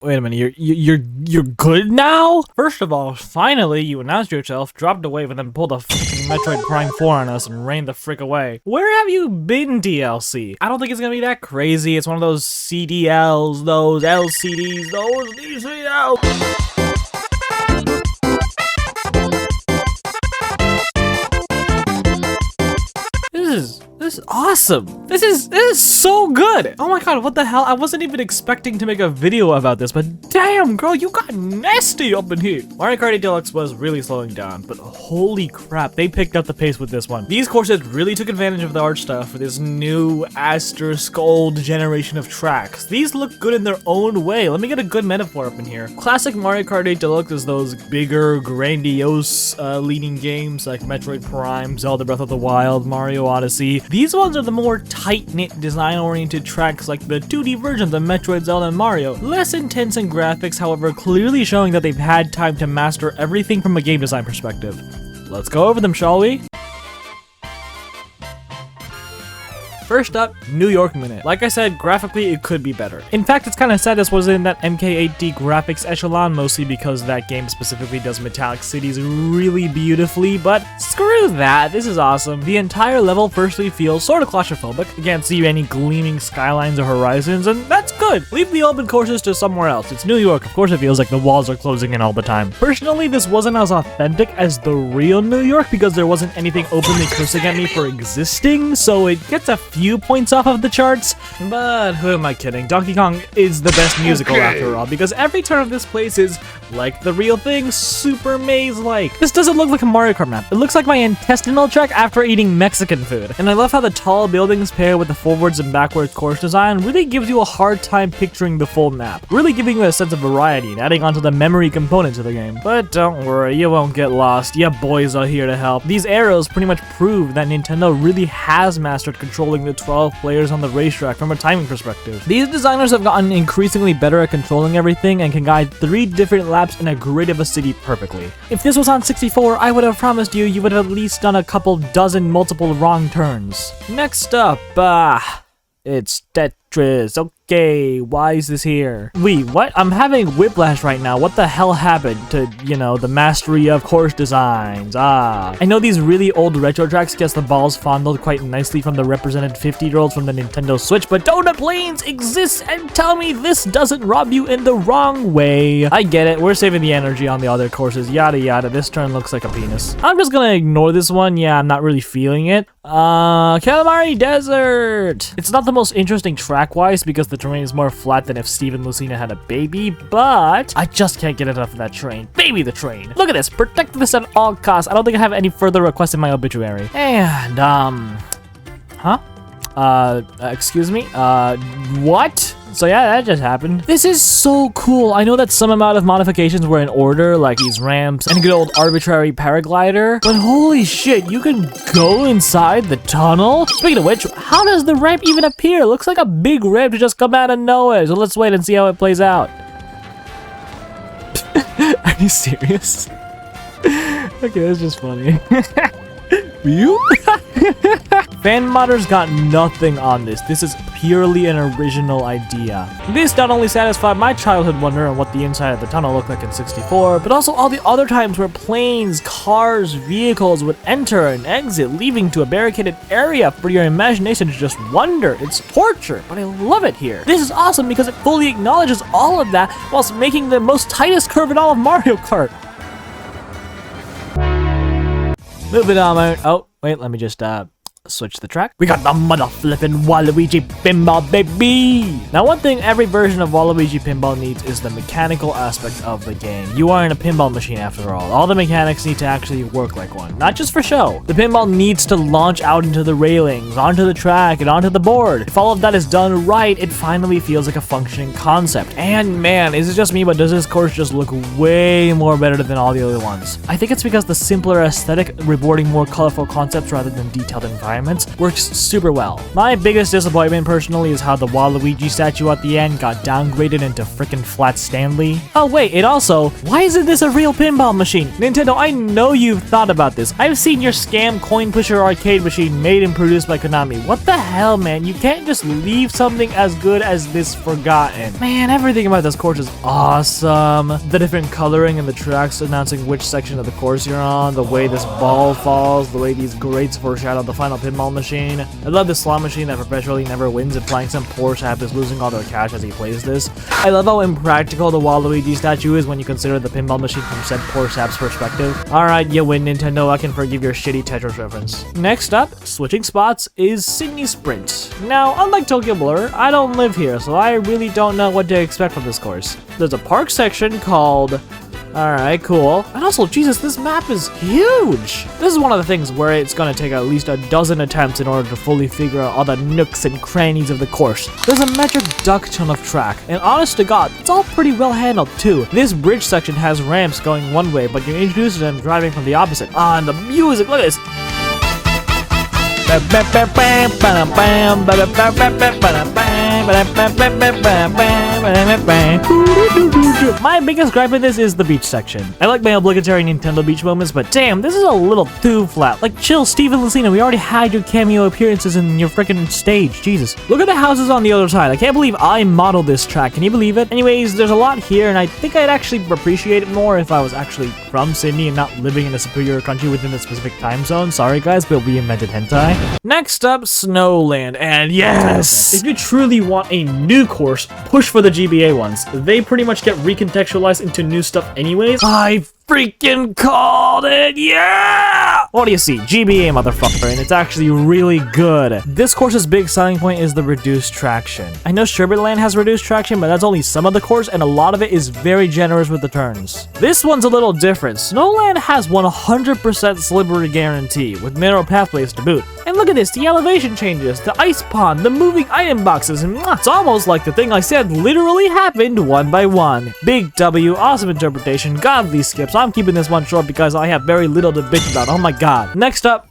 Wait a minute, you're good now? First of all, finally you announced yourself, dropped a wave, and then pulled a fucking Metroid Prime 4 on us and ran the frick away. Where have you been, DLC? I don't think it's gonna be that crazy. It's one of those CDLs, those LCDs, those DCLs. This is awesome. This is so good. Oh my god, what the hell? I wasn't even expecting to make a video about this, but damn, girl, you got nasty up in here. Mario Kart 8 Deluxe was really slowing down, but holy crap, they picked up the pace with this one. These courses really took advantage of the art stuff for this new asterisk old generation of tracks. These look good in their own way. Let me get a good metaphor up in here. Classic Mario Kart 8 Deluxe is those bigger, grandiose leading games like Metroid Prime, Zelda Breath of the Wild, Mario Odyssey. These ones are the more tight-knit, design-oriented tracks like the 2D versions of Metroid, Zelda, and Mario. Less intense in graphics, however, clearly showing that they've had time to master everything from a game design perspective. Let's go over them, shall we? First up, New York Minute. Like I said, graphically it could be better. In fact, it's kind of sad this wasn't in that MK8D graphics echelon, mostly because that game specifically does metallic cities really beautifully, but screw that, this is awesome. The entire level firstly feels sort of claustrophobic. You can't see any gleaming skylines or horizons, and that's good. Leave the open courses to somewhere else. It's New York, of course it feels like the walls are closing in all the time. Personally, this wasn't as authentic as the real New York because there wasn't anything openly cursing at me for existing, so it gets a few points off of the charts, but who am I kidding? Donkey Kong is the best musical after all, because every turn of this place is, like the real thing, super maze-like. This doesn't look like a Mario Kart map. It looks like my intestinal tract after eating Mexican food. And I love how the tall buildings pair with the forwards and backwards course design really gives you a hard time picturing the full map, really giving you a sense of variety and adding onto the memory components of the game. But don't worry, you won't get lost. Ya boys are here to help. These arrows pretty much prove that Nintendo really has mastered controlling the 12 players on the racetrack from a timing perspective. These designers have gotten increasingly better at controlling everything and can guide 3 different laps in a grid of a city perfectly. If this was on 64, I would have promised you would have at least done a couple dozen multiple wrong turns. Next up, it's Tetris. Okay, why is this here? Wait, what? I'm having whiplash right now. What the hell happened to, you know, the mastery of course designs? I know these really old retro tracks gets the balls fondled quite nicely from the represented 50-year-olds from the Nintendo Switch, but Donut Plains exists and tell me this doesn't rob you in the wrong way. I get it. We're saving the energy on the other courses. Yada yada. This turn looks like a penis. I'm just gonna ignore this one. Yeah, I'm not really feeling it. Calamari Desert. It's not the most interesting track-wise because the terrain is more flat than if Steve and Lucina had a baby, but I just can't get enough of that train. Baby the train. Look at this. Protect this at all costs. I don't think I have any further requests in my obituary. And, excuse me? What? So yeah, that just happened. This is so cool. I know that some amount of modifications were in order, like these ramps and a good old arbitrary paraglider, but holy shit, you can go inside the tunnel? Speaking of which, how does the ramp even appear? It looks like a big ramp to just come out of nowhere, so let's wait and see how it plays out. Are you serious? Okay, that's just funny. You? Fan modders got nothing on this. This is purely an original idea. This not only satisfied my childhood wonder on what the inside of the tunnel looked like in 64, but also all the other times where planes, cars, vehicles would enter and exit, leaving to a barricaded area for your imagination to just wonder. It's torture, but I love it here. This is awesome because it fully acknowledges all of that whilst making the most tightest curve in all of Mario Kart. Moving on, man. Oh, wait, let me just, switch the track. We got the mother flipping Waluigi Pinball, baby! Now, one thing every version of Waluigi Pinball needs is the mechanical aspect of the game. You are in a pinball machine after all. All the mechanics need to actually work like one, not just for show. The pinball needs to launch out into the railings, onto the track, and onto the board. If all of that is done right, it finally feels like a functioning concept. And man, is it just me, but does this course just look way more better than all the other ones? I think it's because the simpler aesthetic, rewarding more colorful concepts rather than detailed environments, environments works super well. My biggest disappointment personally is how the Waluigi statue at the end got downgraded into frickin' Flat Stanley. Oh wait, it also, why isn't this a real pinball machine? Nintendo, I know you've thought about this. I've seen your scam coin pusher arcade machine made and produced by Konami. What the hell, man? You can't just leave something as good as this forgotten. Man, everything about this course is awesome. The different coloring and the tracks announcing which section of the course you're on, the way this ball falls, the way these grates foreshadow the final pinball machine. I love the slot machine that perpetually never wins, implying some poor sap is losing all their cash as he plays this. I love how impractical the Waluigi statue is when you consider the pinball machine from said poor sap's perspective. Alright, you win, Nintendo. I can forgive your shitty Tetris reference. Next up, switching spots, is Sydney Sprint. Now, unlike Tokyo Blur, I don't live here, so I really don't know what to expect from this course. There's a park section called... Alright, cool. And also, Jesus, this map is huge! This is one of the things where it's gonna take at least a dozen attempts in order to fully figure out all the nooks and crannies of the course. There's a metric duck ton of track, and honest to God, it's all pretty well handled too. This bridge section has ramps going one way, but you're introduced to them driving from the opposite. Ah, and the music, look at this! My biggest gripe with this is the beach section. I like my obligatory Nintendo Beach moments, but damn, this is a little too flat. Like, chill, Steven Lucina, we already had your cameo appearances in your freaking stage. Jesus. Look at the houses on the other side. I can't believe I modeled this track. Can you believe it? Anyways, there's a lot here, and I think I'd actually appreciate it more if I was actually from Sydney and not living in a superior country within a specific time zone. Sorry guys, but we invented hentai. Next up, Snowland, and yes! If you truly want a new course, push for the GBA ones. They pretty much get recontextualized into new stuff anyways. I freaking called it, yeah! What do you see? GBA, motherfucker, and it's actually really good. This course's big selling point is the reduced traction. I know Sherbetland has reduced traction, but that's only some of the course, and a lot of it is very generous with the turns. This one's a little different. Snowland has 100% slippery guarantee, with narrow pathways to boot. And look at this, the elevation changes, the ice pond, the moving item boxes, and it's almost like the thing I said literally happened one by one. Big W, awesome interpretation, godly skips. I'm keeping this one short because I have very little to bitch about. Oh my god. Next up,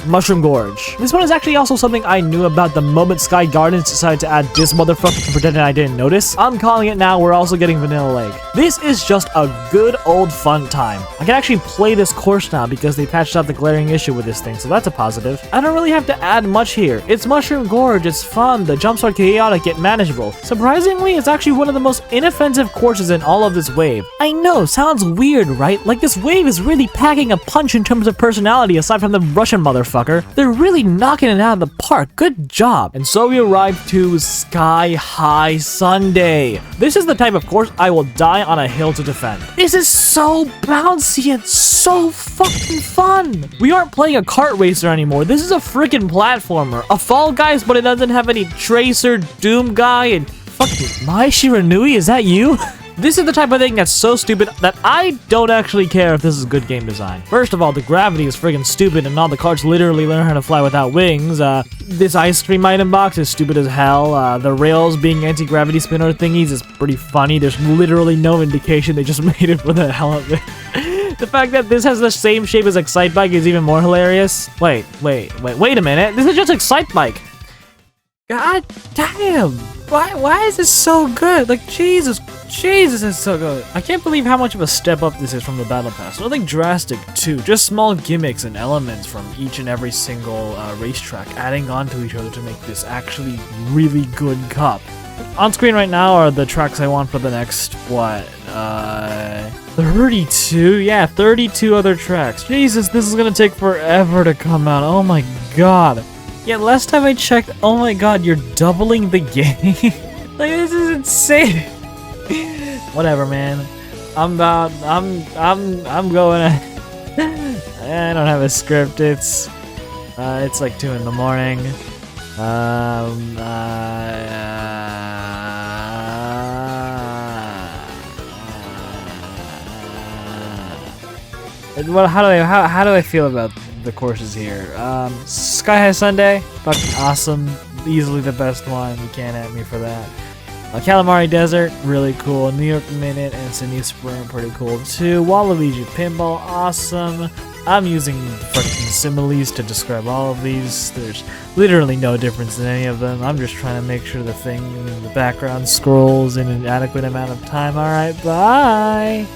Mushroom Gorge. This one is actually also something I knew about the moment Sky Gardens decided to add this motherfucker and pretending I didn't notice. I'm calling it now, we're also getting Vanilla Lake. This is just a good old fun time. I can actually play this course now because they patched out the glaring issue with this thing, so that's a positive. I don't really have to add much here. It's Mushroom Gorge, it's fun, the jumps are chaotic yet manageable. Surprisingly, it's actually one of the most inoffensive courses in all of this wave. I know, sounds weird, right? Like this wave is really packing a punch in terms of personality aside from the Russian motherfucker. They're really knocking it out of the park. Good job. And so we arrived to Sky High Sunday. This is the type of course I will die on a hill to defend. This is so bouncy and so fucking fun. We aren't playing a kart racer anymore. This is a freaking platformer. A Fall Guys, but it doesn't have any Tracer, Doom Guy, and fucking Mai Shiranui, is that you? This is the type of thing that's so stupid that I don't actually care if this is good game design. First of all, the gravity is friggin' stupid and all the carts literally learn how to fly without wings. This ice cream item box is stupid as hell. The rails being anti-gravity spinner thingies is pretty funny. There's literally no indication they just made it for the hell of it. The fact that this has the same shape as Excitebike is even more hilarious. Wait a minute. This is just Excitebike. God damn. Why is this so good? Like, Jesus, it's so good. I can't believe how much of a step up this is from the Battle Pass. Nothing drastic, too. Just small gimmicks and elements from each and every single racetrack adding on to each other to make this actually really good cup. On screen right now are the tracks I want for the next, 32? Yeah, 32 other tracks. Jesus, this is gonna take forever to come out. Oh my god. Yeah, last time I checked, oh my god, you're doubling the game. Like, this is insane. Whatever, man. I'm going. I don't have a script. It's like 2 in the morning. How do I feel about the courses here? Sky High Sunday, fucking awesome, easily the best one. You can't at me for that. Calamari Desert, really cool. New York Minute and Sydney Sprint, pretty cool too. Waluigi Pinball, awesome. I'm using fucking similes to describe all of these. There's literally no difference in any of them. I'm just trying to make sure the thing in the background scrolls in an adequate amount of time. Alright, bye!